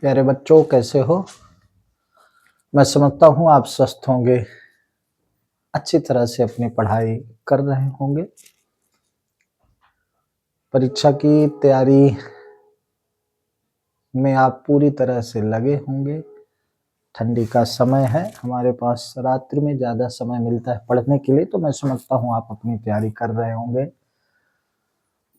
प्यारे बच्चों, कैसे हो? मैं समझता हूँ आप स्वस्थ होंगे, अच्छी तरह से अपनी पढ़ाई कर रहे होंगे। परीक्षा की तैयारी में आप पूरी तरह से लगे होंगे। ठंडी का समय है, हमारे पास रात्रि में ज़्यादा समय मिलता है पढ़ने के लिए, तो मैं समझता हूँ आप अपनी तैयारी कर रहे होंगे।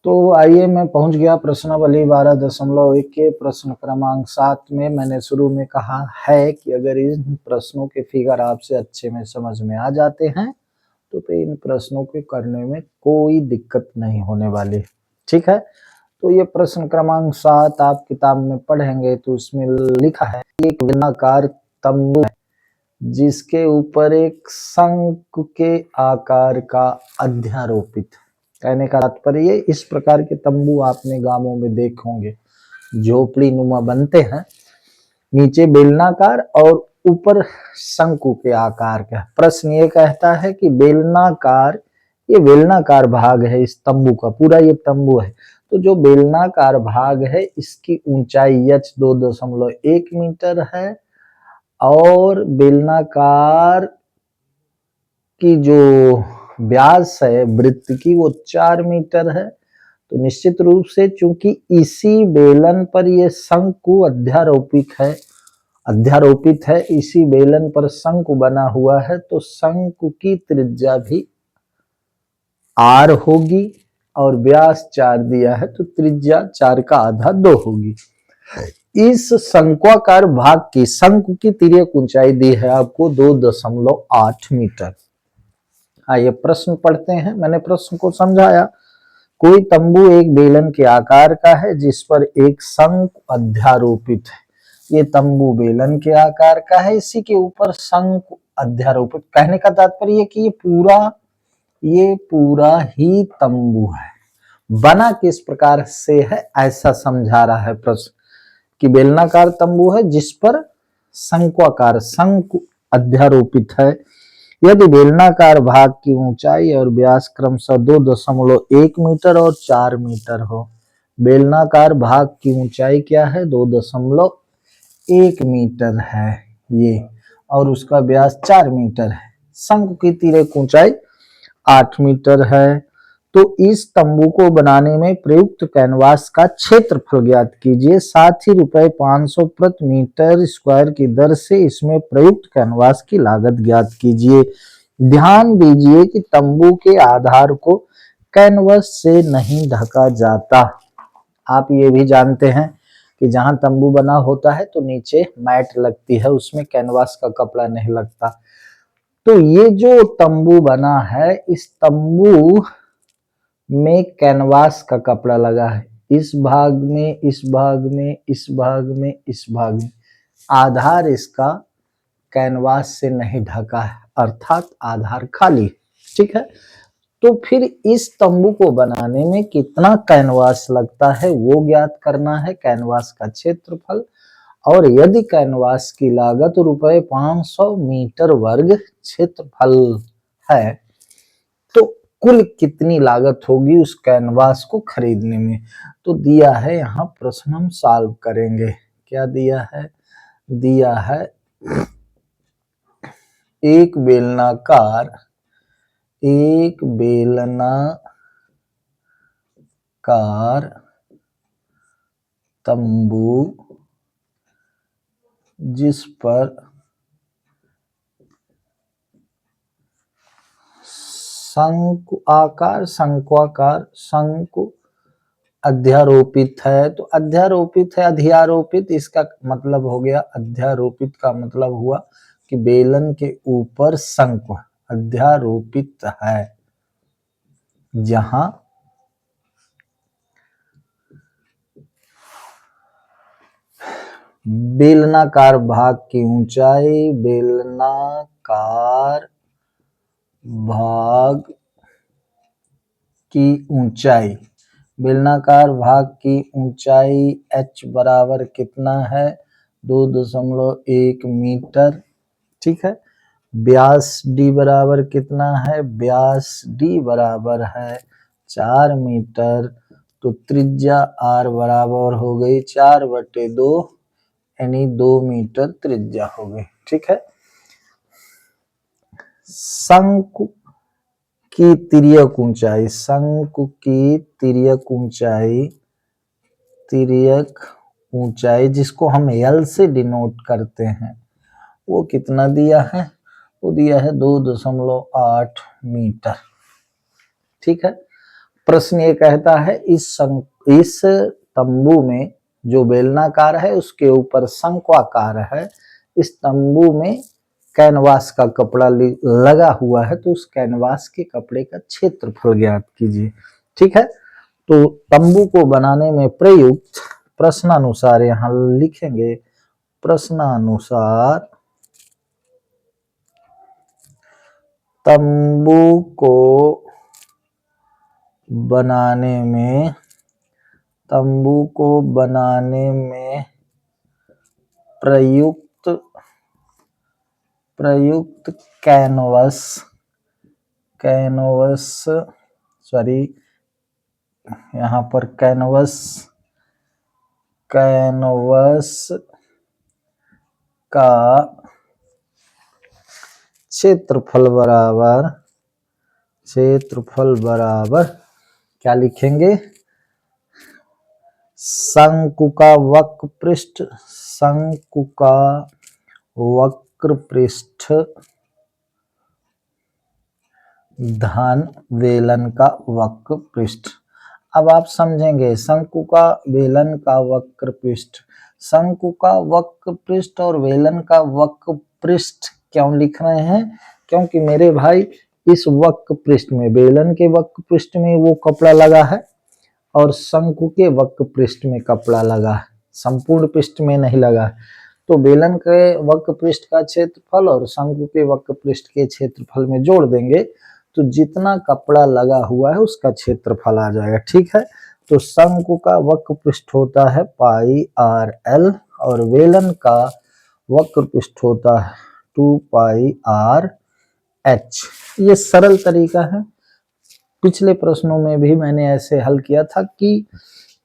तो आइए, मैं पहुंच गया प्रश्नावली 12.1 के प्रश्न क्रमांक 7 में। मैंने शुरू में कहा है कि अगर इन प्रश्नों के फिगर आपसे अच्छे में समझ में आ जाते हैं तो फिर इन प्रश्नों के करने में कोई दिक्कत नहीं होने वाली। ठीक है, तो ये प्रश्न क्रमांक 7 आप किताब में पढ़ेंगे तो उसमें लिखा है एक वृत्ताकार तंबू है जिसके ऊपर एक शंकु के आकार का अध्यारोपित। कहने का तात्पर्य, इस प्रकार के तंबू आपने गांवों में देखे होंगे, झोपड़ी नुमा बनते हैं, नीचे बेलनाकार और ऊपर शंकु के आकार का। प्रश्न ये कहता है कि बेलनाकार, ये बेलनाकार भाग है इस तंबू का, पूरा ये तंबू है, तो जो बेलनाकार भाग है इसकी ऊंचाई h 2.1 मीटर है और बेलनाकार की जो व्यास है वृत्त की वो 4 मीटर है। तो निश्चित रूप से चूंकि इसी बेलन पर ये शंकु अध्यारोपित है, इसी बेलन पर शंकु बना हुआ है, तो शंकु की त्रिज्या भी r होगी और व्यास 4 दिया है तो त्रिज्या 4 का आधा 2 होगी। इस शंक्वाकार भाग की शंकु की तिर्यक ऊंचाई दी है आपको 2.8 मीटर। आइए प्रश्न पढ़ते हैं। मैंने प्रश्न को समझाया। कोई तंबू एक बेलन के आकार का है जिस पर एक शंकु अध्यारोपित है। ये तंबू बेलन के आकार का है, इसी के ऊपर शंकु अध्यारोपित। कहने का तात्पर्य कि ये पूरा ही तंबू है। बना किस प्रकार से है ऐसा समझा रहा है प्रश्न, कि बेलनाकार तंबू है जिस पर शंकु अध्यारोपित है। यदि बेलनाकार भाग की ऊंचाई और व्यास क्रमशः 2.1 मीटर और 4 मीटर हो। बेलनाकार भाग की ऊंचाई क्या है? 2.1 मीटर है ये, और उसका व्यास 4 मीटर है। शंकु की तिर्यक ऊंचाई 8 मीटर है। तो इस तंबू को बनाने में प्रयुक्त कैनवास का क्षेत्रफल ज्ञात कीजिए। साथ ही ₹500 प्रति मीटर स्क्वायर की दर से इसमें प्रयुक्त कैनवास की लागत ज्ञात कीजिए। ध्यान दीजिए कि तंबू के आधार को कैनवास से नहीं ढका जाता। आप ये भी जानते हैं कि जहां तंबू बना होता है तो नीचे मैट लगती है, उसमें कैनवास का कपड़ा नहीं लगता। तो ये जो तंबू बना है, इस तंबू में कैनवास का कपड़ा लगा है। इस भाग में, इस भाग में, इस भाग में, इस भाग में आधार इसका कैनवास से नहीं ढका है, अर्थात आधार खाली। ठीक है, तो फिर इस तंबू को बनाने में कितना कैनवास लगता है वो ज्ञात करना है, कैनवास का क्षेत्रफल। और यदि कैनवास की लागत ₹500 मीटर वर्ग क्षेत्रफल है तो कुल कितनी लागत होगी उस कैनवास को खरीदने में? तो दिया है, यहाँ प्रश्न हम सॉल्व करेंगे। क्या दिया है? दिया है एक बेलनाकार तंबू जिस पर शंकु अध्यारोपित है। तो अध्यारोपित है, अध्यारोपित इसका मतलब हो गया, अध्यारोपित का मतलब हुआ कि बेलन के ऊपर शंकु अध्यारोपित है। जहां बेलनाकार भाग की ऊंचाई, बेलनाकार भाग की ऊंचाई h बराबर कितना है? 2.1 मीटर। ठीक है, व्यास d बराबर कितना है? व्यास d बराबर है 4 मीटर। तो त्रिज्या r बराबर हो गई 4/2 यानी 2 मीटर त्रिज्या हो गई। ठीक है। शंकु की तिर्यक ऊंचाई, शंकु की तिर्यक ऊंचाई जिसको हम L से डिनोट करते हैं, वो कितना दिया है? वो दिया है 2.8 मीटर। ठीक है। प्रश्न ये कहता है इस तंबू में जो बेलनाकार है उसके ऊपर शंक्वाकार है, इस तंबू में कैनवास का कपड़ा लगा हुआ है, तो उस कैनवास के कपड़े का क्षेत्रफल ज्ञात कीजिए। ठीक है। तो तंबू को बनाने में प्रयुक्त प्रश्नानुसार यहां लिखेंगे, प्रश्नानुसार तंबू को बनाने में प्रयुक्त यहाँ पर कैनवस का क्षेत्रफल बराबर क्या लिखेंगे? शंकु का वक्र पृष्ठ धन वेलन का वक्र पृष्ठ। अब आप समझेंगे शंकु का वेलन का वक्र पृष्ठ और वेलन का वक्र पृष्ठ क्यों लिख रहे हैं? क्योंकि मेरे भाई इस वक्र पृष्ठ में, बेलन के वक्र पृष्ठ में वो कपड़ा लगा है और शंकु के वक्र पृष्ठ में कपड़ा लगा है, संपूर्ण पृष्ठ में नहीं लगा है। तो बेलन के वक्र पृष्ठ का क्षेत्रफल और शंकु के वक्र पृष्ठ के क्षेत्रफल में जोड़ देंगे तो जितना कपड़ा लगा हुआ है उसका क्षेत्रफल आ जाएगा। ठीक है। तो शंकु का वक्र पृष्ठ होता है पाई आर एल और वेलन का वक्र पृष्ठ होता है 2 पाई आर एच। ये सरल तरीका है, पिछले प्रश्नों में भी मैंने ऐसे हल किया था कि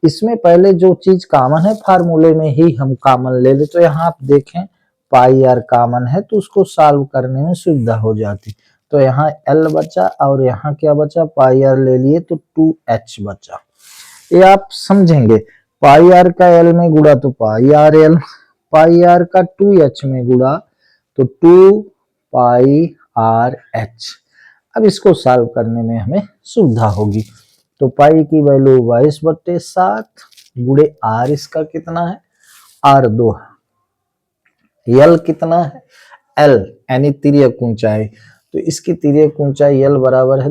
इसमें पहले जो चीज कॉमन है फार्मूले में ही हम कॉमन ले ले। तो यहाँ आप देखें पाई आर कॉमन है तो उसको सॉल्व करने में सुविधा हो जाती। तो यहाँ L बचा और यहाँ क्या बचा? पाई आर ले लिए तो 2H बचा। ये आप समझेंगे, पाई आर का L में गुणा तो पाई आर L, पाई आर का 2H में गुणा तो 2 पाई आर H। अब इसको सॉल्व करने में हमें सुविधा होगी। तो पाई की वैल्यू 22/7 गुणे आर इसका कितना है? R2 है। L कितना है? L यानी तिर्यक ऊंचाई, तो इसकी तिर्यक ऊंचाई L बराबर है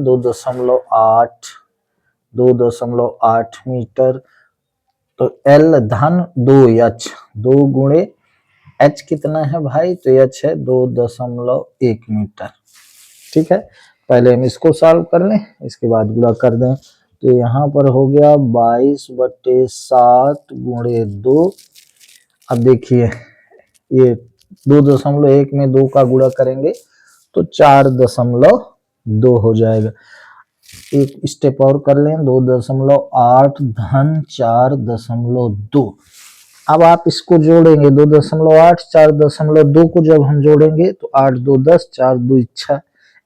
2.8 मीटर। तो L धन 2H, 2 गुणे H कितना है भाई? तो H है 2.1 मीटर। ठीक है। पहले हम इसको सॉल्व कर लें, इसके बाद गुणा कर दें। तो यहाँ पर हो गया 22/7 गुणे 2। अब देखिए ये 2.1 में 2 का गुणा करेंगे तो 4.2 हो जाएगा। एक स्टेप और कर लें, 2.8 धन 4.2। अब आप इसको जोड़ेंगे 2.8 4.2 को जब हम जोड़ेंगे तो 8 2 10 4 2 6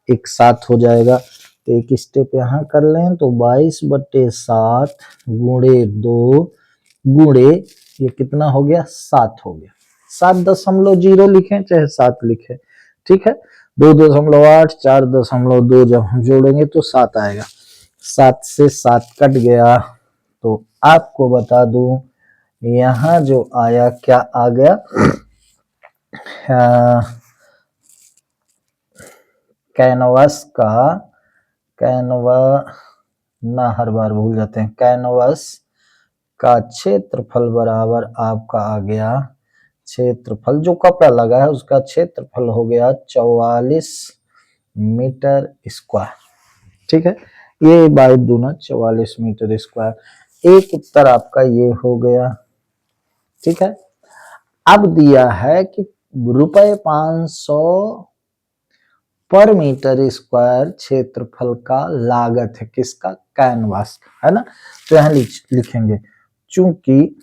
एक 7 हो जाएगा। तो एक स्टेप यहाँ कर लें तो 22/7 गुणे 2 गुणे ये कितना हो गया? 7 हो गया। 7.0 लिखें चाहे 7 लिखें। ठीक है। 2.8 4.2 जब हम जोड़ेंगे तो 7 आएगा। 7 से 7 कट गया। तो आपको बता दूं यहाँ जो आया क्या आ गया? हर बार भूल जाते हैं। कैनवस का क्षेत्रफल बराबर आपका आ गया, क्षेत्रफल जो कपड़ा लगा है उसका क्षेत्रफल हो गया 44 मीटर स्क्वायर। ठीक है। ये बाई दूना 44 मीटर स्क्वायर। एक उत्तर आपका ये हो गया। ठीक है। अब दिया है कि ₹500 पर मीटर स्क्वायर क्षेत्रफल का लागत है किसका? कैनवास का, है ना। तो यहाँ लिखेंगे चूंकि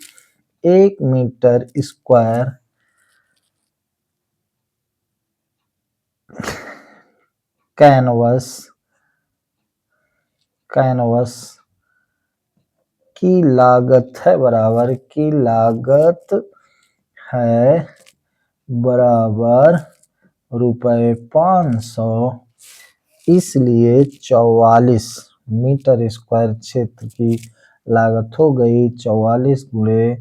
1 मीटर स्क्वायर कैनवस की लागत है बराबर की लागत है बराबर ₹500, इसलिए 44 मीटर स्क्वायर क्षेत्र की लागत हो गई 44 गुणे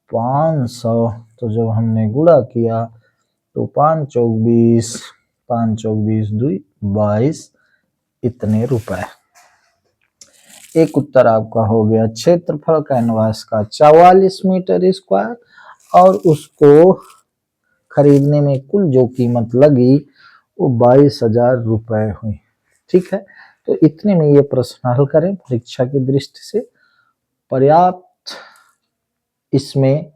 500। तो जब हमने गुणा किया तो 5 चौक 20, 5 चौक 20 2 22, इतने रुपए। एक उत्तर आपका हो गया। क्षेत्रफल कैनवास का 44 मीटर स्क्वायर और उसको खरीदने में कुल जो कीमत लगी वो 22,000 रुपए हुई। ठीक है, तो इतने में ये प्रश्न हल करें परीक्षा की दृष्टि से पर्याप्त। इसमें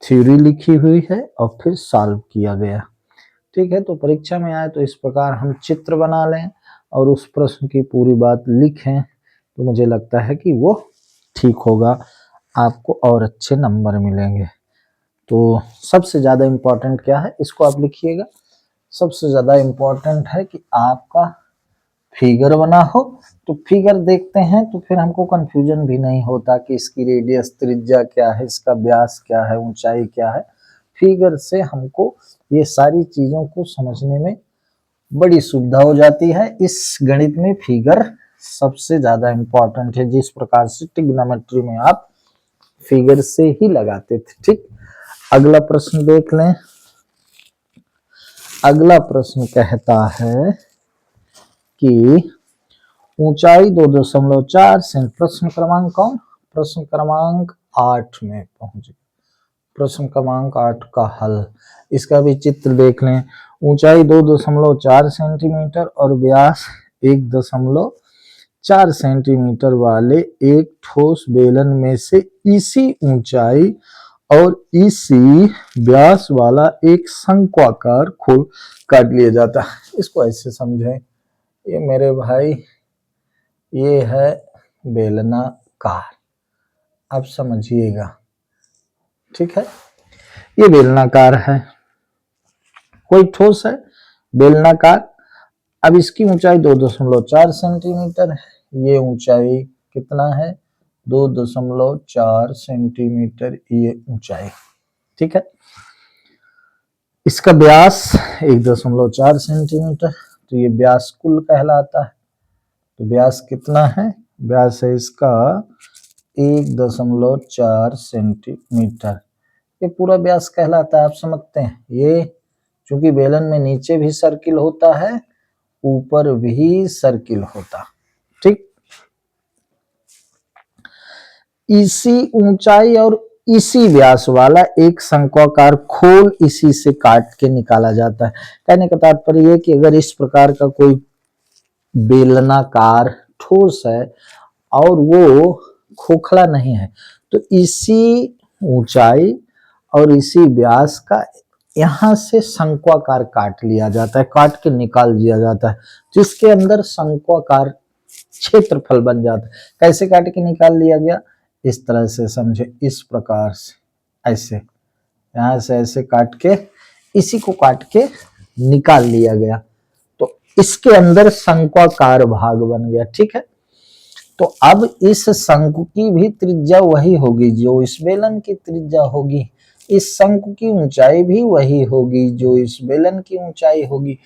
थ्योरी लिखी हुई है और फिर सॉल्व किया गया। ठीक है, तो परीक्षा में आए तो इस प्रकार हम चित्र बना लें और उस प्रश्न की पूरी बात लिखें तो मुझे लगता है कि वो ठीक होगा, आपको और अच्छे नंबर मिलेंगे। तो सबसे ज़्यादा इम्पोर्टेंट क्या है, इसको आप लिखिएगा। सबसे ज़्यादा इम्पोर्टेंट है कि आपका फिगर बना हो। तो फिगर देखते हैं तो फिर हमको कंफ्यूजन भी नहीं होता कि इसकी रेडियस त्रिज्या क्या है, इसका व्यास क्या है, ऊंचाई क्या है। फिगर से हमको ये सारी चीज़ों को समझने में बड़ी सुविधा हो जाती है। इस गणित में फिगर सबसे ज़्यादा इम्पोर्टेंट है, जिस प्रकार से ट्रिग्नोमेट्री में आप फिगर से ही लगाते थे। ठीक, अगला प्रश्न देख लें। अगला प्रश्न कहता है कि ऊंचाई 2.4 सेंट। प्रश्न क्रमांक कौन? प्रश्न क्रमांक 8 में पहुंचे। प्रश्न क्रमांक 8 का हल, इसका भी चित्र देख लें। ऊंचाई 2.4 सेंटीमीटर और व्यास 1.4 सेंटीमीटर वाले एक ठोस बेलन में से इसी ऊंचाई और इसी व्यास वाला एक शंक्वाकार खोल काट लिया जाता है। इसको ऐसे समझें, ये मेरे भाई ये है बेलनाकार, आप समझिएगा। ठीक है, ये बेलनाकार है, कोई ठोस है बेलनाकार। अब इसकी ऊंचाई 2.4 सेंटीमीटर है, ये ऊंचाई कितना है 2.4 सेंटीमीटर ये ऊंचाई। ठीक है, इसका व्यास 1.4 सेंटीमीटर, तो ये व्यास कुल कहलाता है। तो व्यास कितना है, व्यास है इसका 1.4 सेंटीमीटर, ये पूरा व्यास कहलाता है। आप समझते हैं, ये चूंकि बेलन में नीचे भी सर्किल होता है ऊपर भी सर्किल होता। ठीक, इसी ऊंचाई और इसी व्यास वाला एक शंक्वाकार खोल इसी से काट के निकाला जाता है। कहने का तात्पर्य कि अगर इस प्रकार का कोई बेलनाकार ठोस है और वो खोखला नहीं है तो इसी ऊंचाई और इसी व्यास का यहां से शंक्वाकार काट लिया जाता है, काट के निकाल दिया जाता है, जिसके अंदर शंक्वाकार क्षेत्रफल बन जाता है। कैसे काट के निकाल लिया गया, इस तरह से समझे, इस प्रकार से ऐसे यहां से ऐसे काट के इसी को काट के निकाल लिया गया, तो इसके अंदर शंक्वाकार भाग बन गया। ठीक है, तो अब इस शंकु की भी त्रिज्या वही होगी जो इस बेलन की त्रिज्या होगी, इस शंकु की ऊंचाई भी वही होगी जो इस बेलन की ऊंचाई होगी।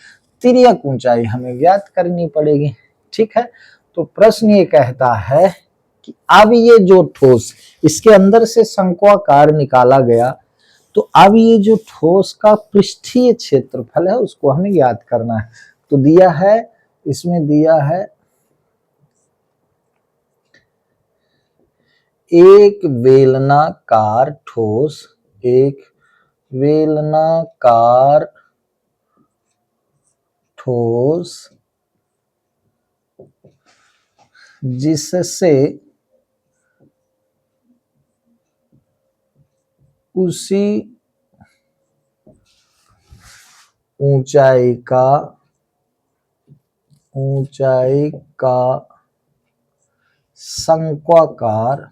तिर्यक ऊंचाई हमें ज्ञात करनी पड़ेगी। ठीक है, तो प्रश्न ये कहता है कि अब ये जो ठोस इसके अंदर से शंक्वाकार निकाला गया, तो अब ये जो ठोस का पृष्ठीय क्षेत्रफल है उसको हमें ज्ञात करना है। तो दिया है, इसमें दिया है एक बेलनाकार ठोस, एक बेलनाकार ठोस जिससे उसी ऊंचाई का शंक्वाकार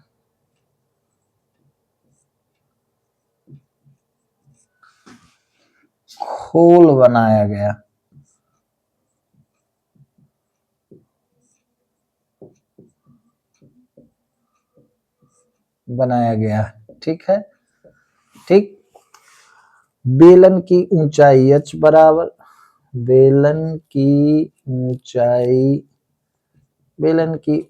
खोल बनाया गया। बनाया गया है। ठीक है, ठीक। बेलन की ऊंचाई h बराबर, बेलन की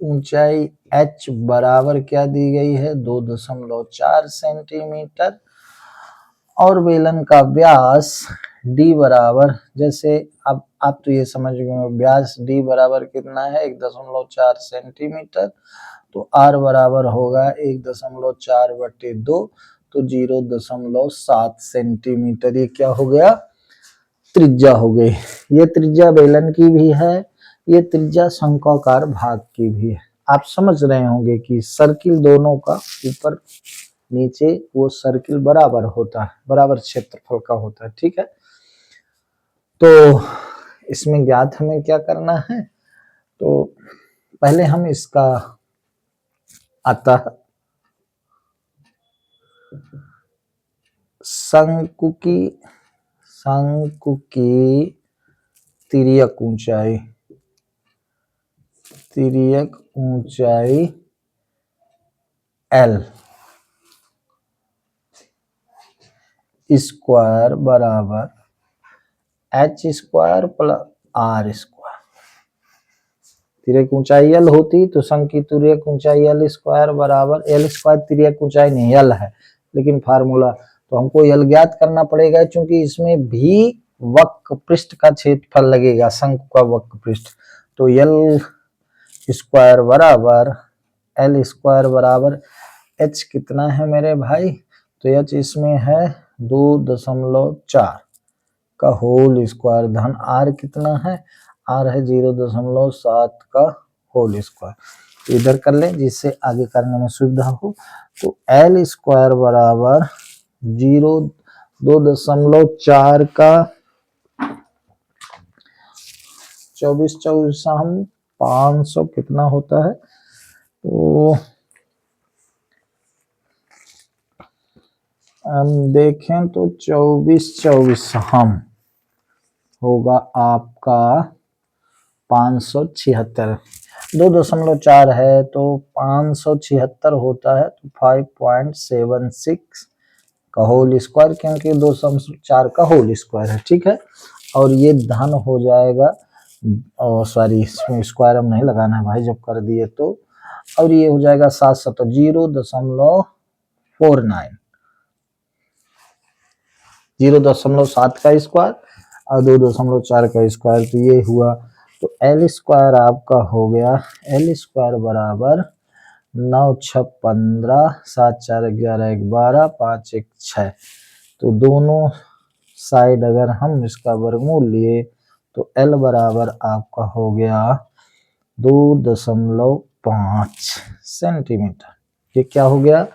ऊंचाई h बराबर क्या दी गई है, 2.4 सेंटीमीटर। और बेलन का व्यास d बराबर, जैसे अब आप तो ये समझ गए व्यास d बराबर कितना है, 1.4 सेंटीमीटर। तो r बराबर होगा 1.4/2, तो 0.7 सेंटीमीटर। ये क्या हो गया, त्रिज्या हो गई। ये त्रिज्या बेलन की भी है, ये त्रिज्या शंक्वाकार भाग की भी है। आप समझ रहे होंगे कि सर्किल दोनों का ऊपर नीचे वो सर्किल बराबर होता है, बराबर क्षेत्रफल का होता है। ठीक है, तो इसमें ज्ञात हमें क्या करना है, तो पहले हम इसका अतः शंकु की तिर्यक ऊंचाई L स्क्वायर बराबर h square plus r square. तिर्यक ऊंचाई L होती तो शंकु की तिर्यक ऊंचाई L स्क्वायर बराबर, L स्क्वायर तिर्यक ऊंचाई नहीं L है, लेकिन फार्मूला तो हमको L ज्ञात करना पड़ेगा, क्योंकि इसमें भी वक्र पृष्ठ का क्षेत्रफल लगेगा, शंकु का वक्र पृष्ठ। तो L स्क्वायर बराबर h कितना है मेरे भाई, तो h इसमें है 2.4 का होल स्क्वायर, धन r कितना है, r है 0.7 का होल स्क्वायर। इधर कर लें जिससे आगे करने में सुविधा हो। तो L स्क्वायर बराबर 2.4 का 24 हम 500 कितना होता है, तो हम देखें तो 24 हम होगा आपका 576। 2.4 है तो 576 होता है, तो 5.76 का होल स्क्वायर, क्योंकि 2.4 का होल स्क्वायर है। ठीक है, और ये धन हो जाएगा, सॉरी इसमें स्क्वायर हम नहीं लगाना है भाई जब कर दिए तो, और ये हो जाएगा 0.49, 0.7 का स्क्वायर और 2.4 का स्क्वायर, तो ये हुआ। तो L स्क्वायर आपका हो गया, L स्क्वायर बराबर 9 6 15 7 4 11 1 12 5 1 6। तो दोनों साइड अगर हम इसका वर्गमूल लिए तो L बराबर आपका हो गया 2.5 सेंटीमीटर। ये क्या हो गया,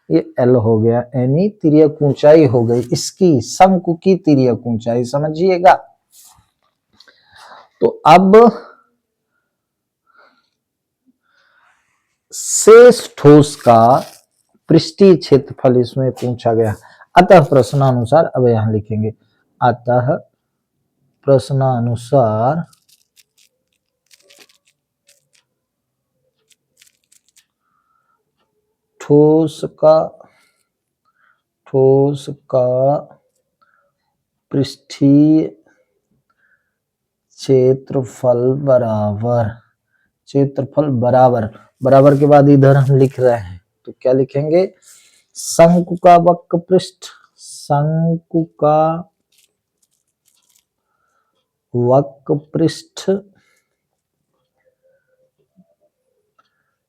ये L हो गया, यानी तिर्यक ऊंचाई हो गई इसकी, शंकु की तिर्यक ऊंचाई, समझिएगा। तो अब शेष ठोस का पृष्ठीय क्षेत्रफल इसमें पूछा गया। अतः प्रश्नानुसार, अब यहां लिखेंगे, अतः प्रश्नानुसार ठोस का पृष्ठीय क्षेत्रफल बराबर के बाद इधर हम लिख रहे हैं तो क्या लिखेंगे, शंकु का वक्र पृष्ठ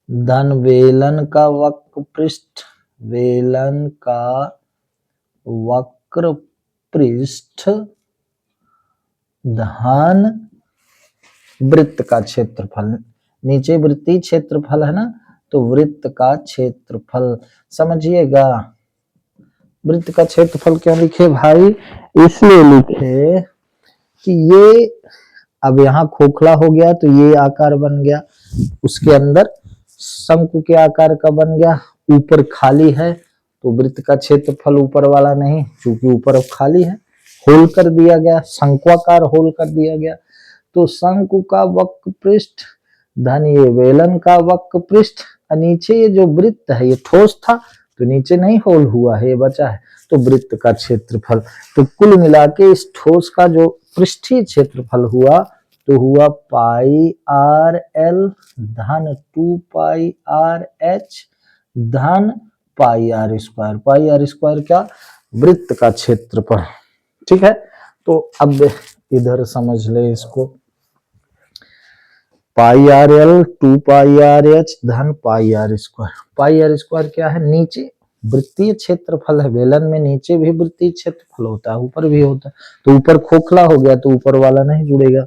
धन बेलन का वक्र पृष्ठ धन वृत्त का क्षेत्रफल। नीचे वृत्तीय क्षेत्रफल है ना, तो वृत्त का क्षेत्रफल समझिएगा। वृत्त का क्षेत्रफल क्यों लिखे भाई, इसलिए लिखे कि ये अब यहाँ खोखला हो गया तो ये आकार बन गया, उसके अंदर शंकु के आकार का बन गया, ऊपर खाली है तो वृत्त का क्षेत्रफल ऊपर वाला नहीं, क्योंकि ऊपर अब खाली है, होल कर दिया गया, शंक्वाकार होल कर दिया गया। तो शंकु का वक्र पृष्ठ धन ये बेलन का वक्र पृष्ठ नीचे ये जो वृत्त है ये ठोस था तो नीचे नहीं होल हुआ है, ये बचा है, तो वृत्त का क्षेत्रफल। तो कुल मिला के इस ठोस का जो पृष्ठीय क्षेत्रफल हुआ तो हुआ पाई आर एल धन 2 पाई आर एच धन pi R square. Pi R square क्या? वृत्त का क्षेत्रफल। ठीक है, तो अब इधर समझ ले इसको, pi R L 2 pi R H धन pi R square. Pi R square क्या है? नीचे वृत्तीय क्षेत्रफल है, बेलन में नीचे भी वृत्तीय क्षेत्रफल होता है, ऊपर भी होता है, तो ऊपर खोखला हो गया तो ऊपर वाला नहीं जुड़ेगा।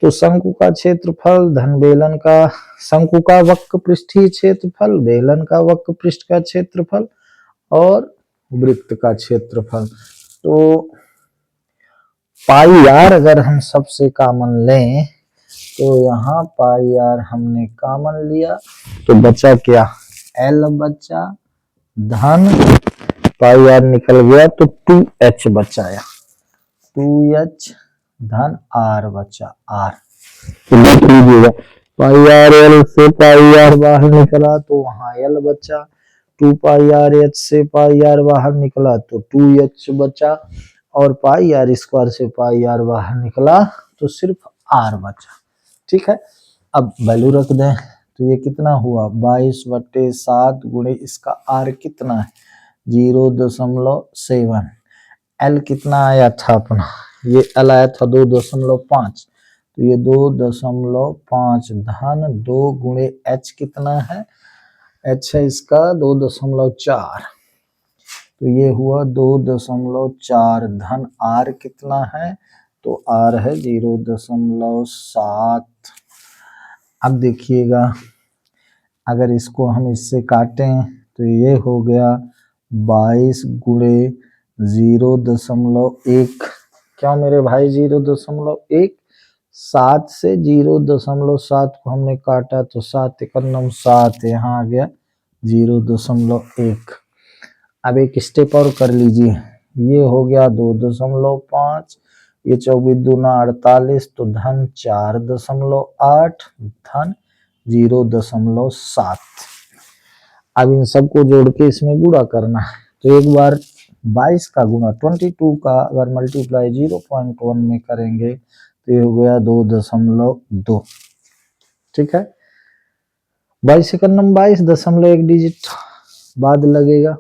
तो शंकु का क्षेत्रफल धन बेलन का, शंकु का वक्र पृष्ठीय क्षेत्रफल, बेलन का वक्र पृष्ठ का क्षेत्रफल और वृत्त का क्षेत्रफल। तो पाई आर अगर हम सबसे कॉमन लें तो यहाँ पाई आर हमने कॉमन लिया तो बचा क्या? एल बचा धन पाई आर निकल गया तो 2h बचाया, 2h धन आर बचा आर। तो लिख लीजिएगा पाई आर एल से पाई आर बाहर निकला तो वहां एल बचा, 2 पाई आर एच से पाई आर बाहर निकला तो 2h बचा और पाई आर स्क्वायर से पाई आर बाहर निकला तो सिर्फ आर बचा। ठीक है, अब वैल्यू रख दें तो ये कितना हुआ? 22/7 गुणे इसका आर कितना है? 0.7। एल कितना आया था अपना? ये एल आया था 2.5, तो ये 2.5 धन 2 गुणे एच कितना है? एच है इसका 2.4, तो ये हुआ 2.4 धन आर कितना है? तो आर है 0.7। अब देखिएगा अगर इसको हम इससे काटें तो ये हो गया 22 गुणे 0.1। क्या मेरे भाई? 0.1। 7 से 0.7 को हमने काटा तो 7 एकम 7, यहाँ आ गया 0.1। अब एक स्टेप और कर लीजिए, ये हो गया 2.5, ये 24 दूना 48 तो धन 4.8 धन 0.7। अब इन सबको जोड़ के इसमें गुणा करना है तो एक बार 22 का गुणा 22 का अगर मल्टीप्लाई 0.1 में करेंगे तो ये हो गया 2.2। ठीक है, 22 सेकंड 22.1 डिजिट बाद लगेगा,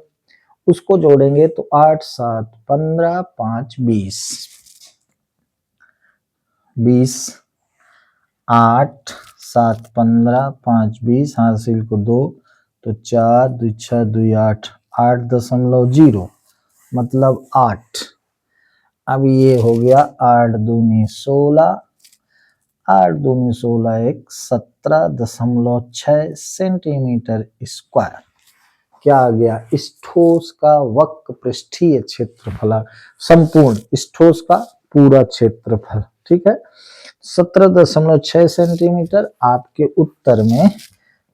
उसको जोड़ेंगे तो 8 7 15 5 20, 20 8 7 15 5 20, हासिल को 2 तो 4 2 6 2 8, 8.0 मतलब 8। अब ये हो गया 8 दूनी 16, 8 दूनी 16 एक 17.6 सेंटीमीटर स्क्वायर। क्या आ गया? इस ठोस का वक्र पृष्ठीय क्षेत्रफल, संपूर्ण इस ठोस का पूरा क्षेत्रफल। ठीक है, 17.6 सेंटीमीटर आपके उत्तर में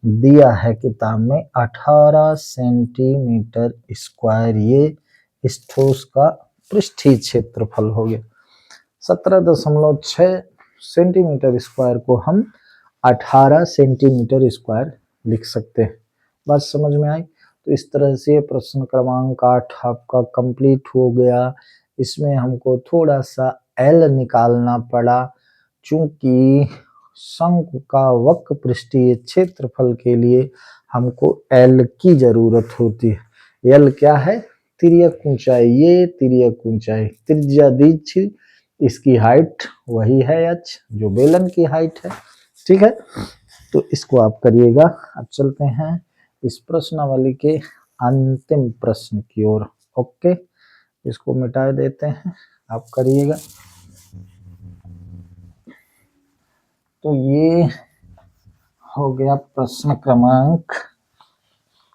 दिया है किताब में 18 सेंटीमीटर स्क्वायर, ये इस ठोस का पृष्ठीय क्षेत्रफल हो गया। 17.6 सेंटीमीटर स्क्वायर को हम 18 सेंटीमीटर स्क्वायर लिख सकते हैं। बात समझ में आई? तो इस तरह से प्रश्न क्रमांक 8 आपका कंप्लीट हो गया। इसमें हमको थोड़ा सा एल निकालना पड़ा, चूंकि शंकु का वक्र पृष्ठीय क्षेत्रफल के लिए हमको एल की जरूरत होती है। एल क्या है? तिर्यक ऊंचाई, ये तिर्यक ऊंचाई, त्रिज्या दीर्घ, इसकी हाइट वही है एच जो बेलन की हाइट है। ठीक है, तो इसको आप करिएगा। अब चलते हैं इस प्रश्नावली के अंतिम प्रश्न की ओर। ओके, इसको मिटा देते हैं, आप करिएगा। तो ये हो गया प्रश्न क्रमांक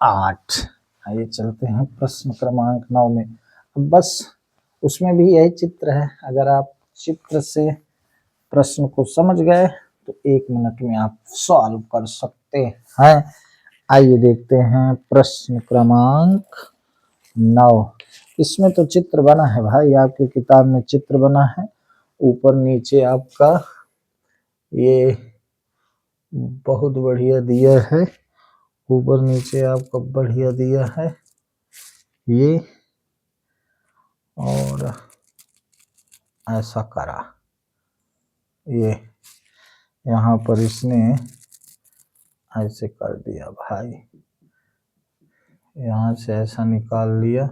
8। आइए चलते हैं प्रश्न क्रमांक 9 में। अब बस उसमें भी यही चित्र है, अगर आप चित्र से प्रश्न को समझ गए तो 1 मिनट में आप सॉल्व कर सकते हैं। आइए देखते हैं प्रश्न क्रमांक 9। इसमें तो चित्र बना है भाई, आपकी किताब में चित्र बना है, ऊपर नीचे आपका ये बहुत बढ़िया दिया है, ऊपर नीचे आपको बढ़िया दिया है ये, और ऐसा करा ये, यहाँ पर इसने ऐसे कर दिया भाई, यहाँ से ऐसा निकाल लिया,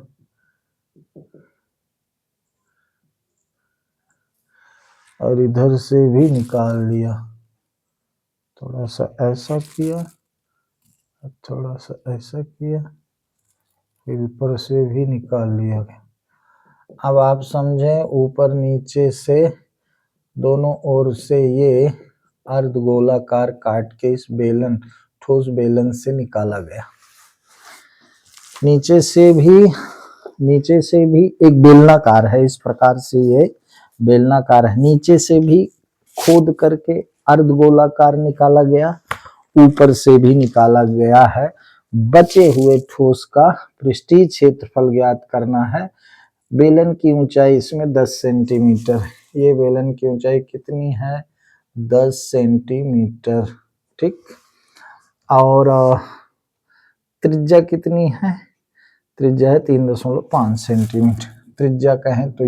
और इधर से भी निकाल लिया, थोड़ा सा ऐसा किया, थोड़ा सा ऐसा किया, फिर ऊपर से भी निकाल लिया। अब आप समझें, ऊपर नीचे से दोनों ओर से ये अर्धगोलाकार काट के इस बेलन, ठोस बेलन से निकाला गया। नीचे से भी एक बेलनाकार है, इस प्रकार से ये बेलनाकार है, नीचे से भी खोद करके अर्धगोलाकार निकाला गया, ऊपर से भी निकाला गया है। बचे हुए ठोस का पृष्ठीय क्षेत्रफल ज्ञात करना है। बेलन की ऊंचाई इसमें 10 सेंटीमीटर, ये बेलन की ऊंचाई कितनी है, 10 सेंटीमीटर, ठीक। और त्रिज्या कितनी है, त्रिज्या है 3.5 सेंटीमीटर, त्रिज्या कहें तो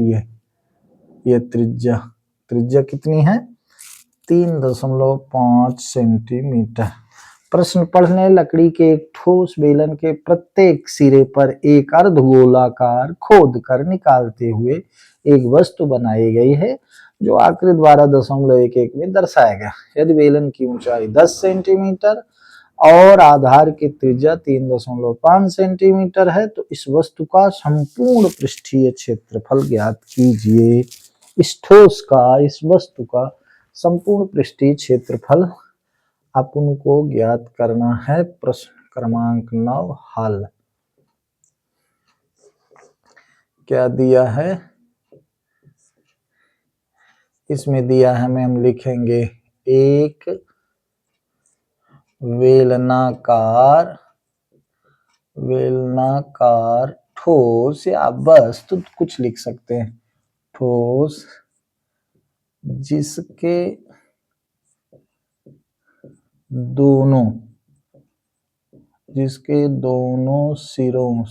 ये त्रिज्या कितनी है, 3.5 सेंटीमीटर। प्रश्न पढ़ने, लकड़ी के एक ठोस बेलन के प्रत्येक सिरे पर एक अर्धगोलाकार खोद कर निकालते हुए एक वस्तु बनाई गई है जो आकृति 12.11 में दर्शाया गया। यदि बेलन की ऊंचाई 10 सेंटीमीटर और आधार की त्रिज्या 3.5 सेंटीमीटर है तो इस वस्तु का संपूर्ण पृष्ठीय क्षेत्रफल ज्ञात कीजिए। इस ठोस का, इस वस्तु का संपूर्ण पृष्ठीय क्षेत्रफल अपन को ज्ञात करना है। प्रश्न क्रमांक 9 हल। क्या दिया है इसमें, दिया है में हम लिखेंगे एक बेलनाकार ठोस, या बस तो कुछ लिख सकते हैं, ठोस जिसके दोनों सिरों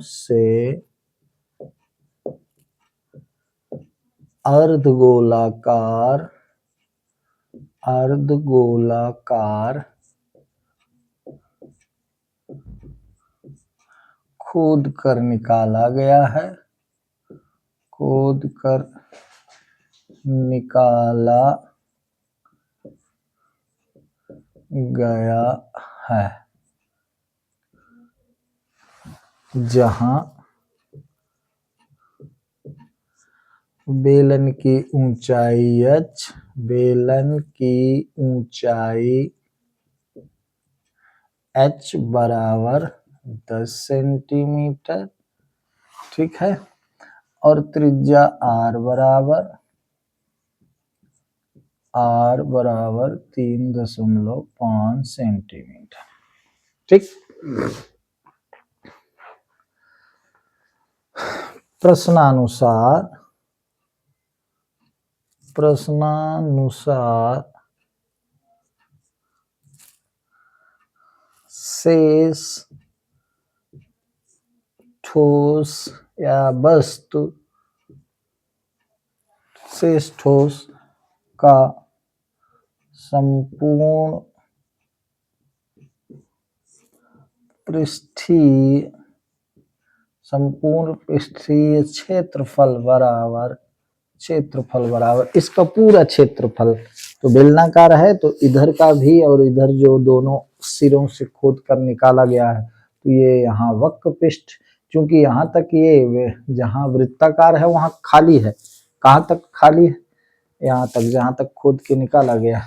से अर्धगोलाकार खोद कर निकाला गया है, जहां बेलन की ऊंचाई h बराबर 10 सेंटीमीटर, ठीक है, और त्रिज्या r बराबर 3.5 सेंटीमीटर, ठीक। प्रश्नानुसार शेष ठोस या वस्तु, शेष ठोस का संपूर्ण पृष्ठीय क्षेत्रफल बराबर इसका पूरा क्षेत्रफल। तो बेलनाकार है तो इधर का भी और इधर जो दोनों सिरों से खोद कर निकाला गया है, तो ये यहाँ वक्र पृष्ठ, क्योंकि यहाँ तक ये जहाँ वृत्ताकार है वहाँ खाली है, कहाँ तक खाली है, यहाँ तक, जहाँ तक खोद के निकाला गया।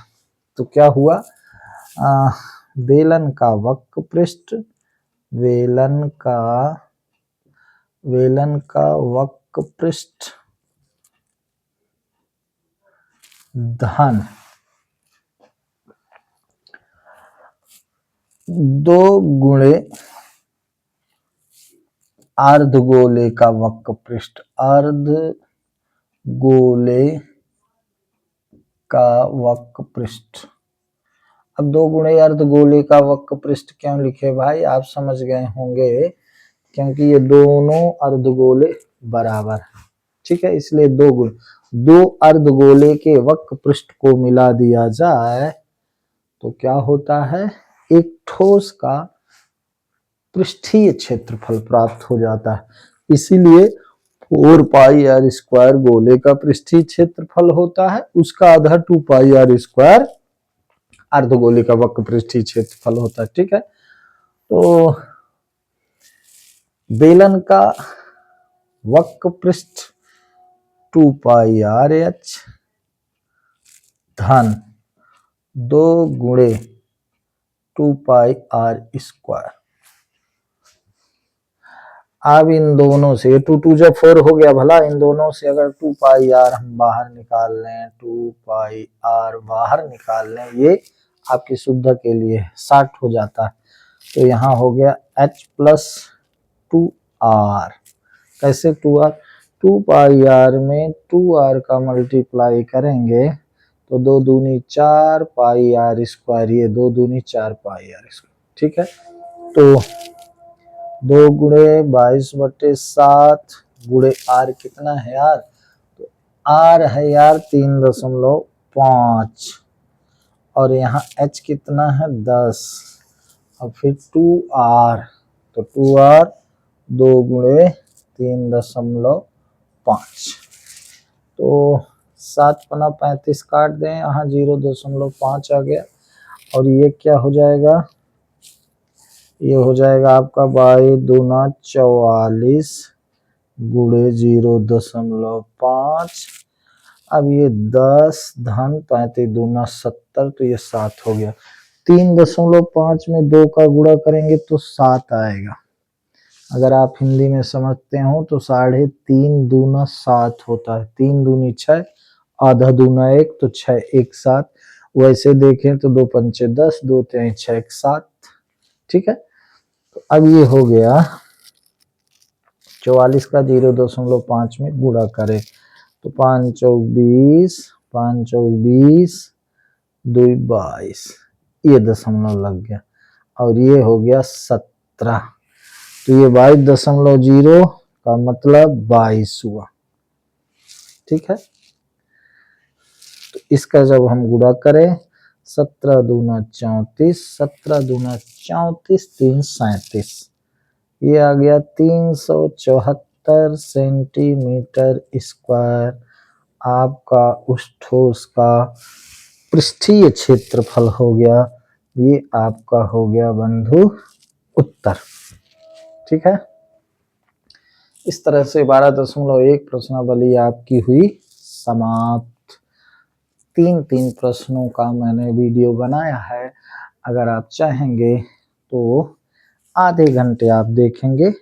तो क्या हुआ, बेलन का वक्र पृष्ठ, बेलन का वक्र पृष्ठ धन 2 गुणे अर्धगोले का वक्र पृष्ठ, अर्धगोले का वक्र पृष्ठ, अब 2 गुणे अर्धगोले का वक्र पृष्ठ क्यों लिखे भाई, आप समझ गए होंगे क्योंकि ये दोनों अर्धगोले बराबर हैं, ठीक है, इसलिए 2 गुण। 2 अर्धगोले के वक्र पृष्ठ को मिला दिया जाए तो क्या होता है, एक ठोस का पृष्ठीय क्षेत्रफल प्राप्त हो जाता है। इसीलिए 4 पाई आर स्क्वायर गोले का पृष्ठीय क्षेत्रफल होता है, उसका आधा 2 पाई आर स्क्वायर अर्धगोले का वक्र पृष्ठीय क्षेत्रफल होता है, ठीक है। तो बेलन का वक्र पृष्ठ 2 पाई आर एच धन 2 गुणे 2 पाई आर स्क्वायर। अब इन दोनों से 2 2 जब 4 हो गया भला, इन दोनों से अगर 2 पाई आर हम बाहर निकाल लें, 2 पाई आर बाहर निकाल लें, ये आपकी सुविधा के लिए 60 हो जाता है। तो यहाँ हो गया h प्लस 2r। कैसे 2r, 2 पाई आर में 2r का मल्टीप्लाई करेंगे तो 2 दूनी 4 पाई आर स्क्वायर, ये 2 दूनी 4 पाई आर स्क्वायर, ठीक है। तो 2 गुणे 22/7 गुणे आर कितना है यार, तो आर है यार 3.5 और यहाँ h कितना है 10 और फिर 2r, तो 2r 2 गुणे 3.5, तो 7 पना 35 काट दें, यहाँ 0.5 आ गया और ये क्या हो जाएगा, ये हो जाएगा आपका 22 दूना 44 गुणे 0.5। अब ये 10 धन 35 दूना 70, तो ये 7 हो गया। 3.5 में 2 का गुणा करेंगे तो 7 आएगा। अगर आप हिंदी में समझते हो तो 3.5 दूना 7 होता है, 3 दूनी 6, आधा दूना 1, तो 6 1 7। वैसे देखें तो 2 पंचे 10, 2 3 6 1 7, ठीक है। तो अब ये हो गया 44 का 0.5 में गुणा करें तो 5 चौक 20, 5 चौक 20, 2 22, ये दशमलव लग गया और ये हो गया 17। तो ये 22.0 का मतलब 22 हुआ, ठीक है। तो इसका जब हम गुणा करें 17 दूना 34, 17 दूना 34, 3 37, ये आ गया 374 सेंटीमीटर स्क्वायर आपका उस ठोस का पृष्ठीय क्षेत्रफल हो गया। ये आपका हो गया बंधु उत्तर, ठीक है। इस तरह से 12.1 प्रश्नावली आपकी हुई समाप्त। 3 प्रश्नों का मैंने वीडियो बनाया है, अगर आप चाहेंगे तो आधे घंटे आप देखेंगे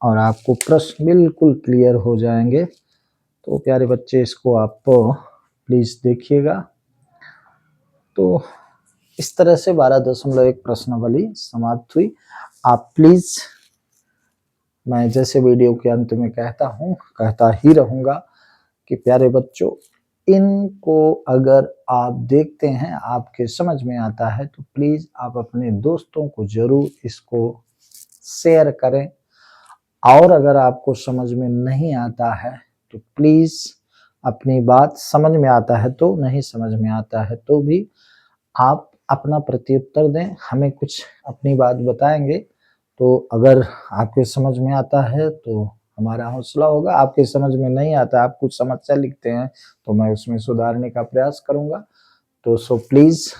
और आपको प्रश्न बिल्कुल क्लियर हो जाएंगे। तो प्यारे बच्चे इसको आप प्लीज देखिएगा। तो इस तरह से 12.1 प्रश्नावली समाप्त हुई। आप प्लीज, मैं जैसे वीडियो के अंत में कहता ही रहूंगा कि प्यारे बच्चों, इनको अगर आप देखते हैं, आपके समझ में आता है, तो प्लीज आप अपने दोस्तों को जरूर इसको शेयर करें। और अगर आपको समझ में नहीं आता है तो प्लीज अपनी बात, समझ में आता है तो, नहीं समझ में आता है तो भी आप अपना प्रत्युत्तर दें, हमें कुछ अपनी बात बताएंगे। तो अगर आपके समझ में आता है तो हमारा हौसला होगा, आपके समझ में नहीं आता, आप कुछ समस्या लिखते हैं तो मैं उसमें सुधारने का प्रयास करूंगा। तो सो प्लीज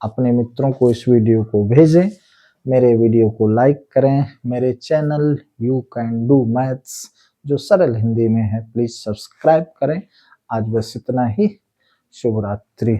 अपने मित्रों को इस वीडियो को भेजें, मेरे वीडियो को लाइक करें, मेरे channel you can do maths जो सरल हिंदी में है प्लीज सब्सक्राइब करें। आज बस इतना ही, शुभ रात्रि।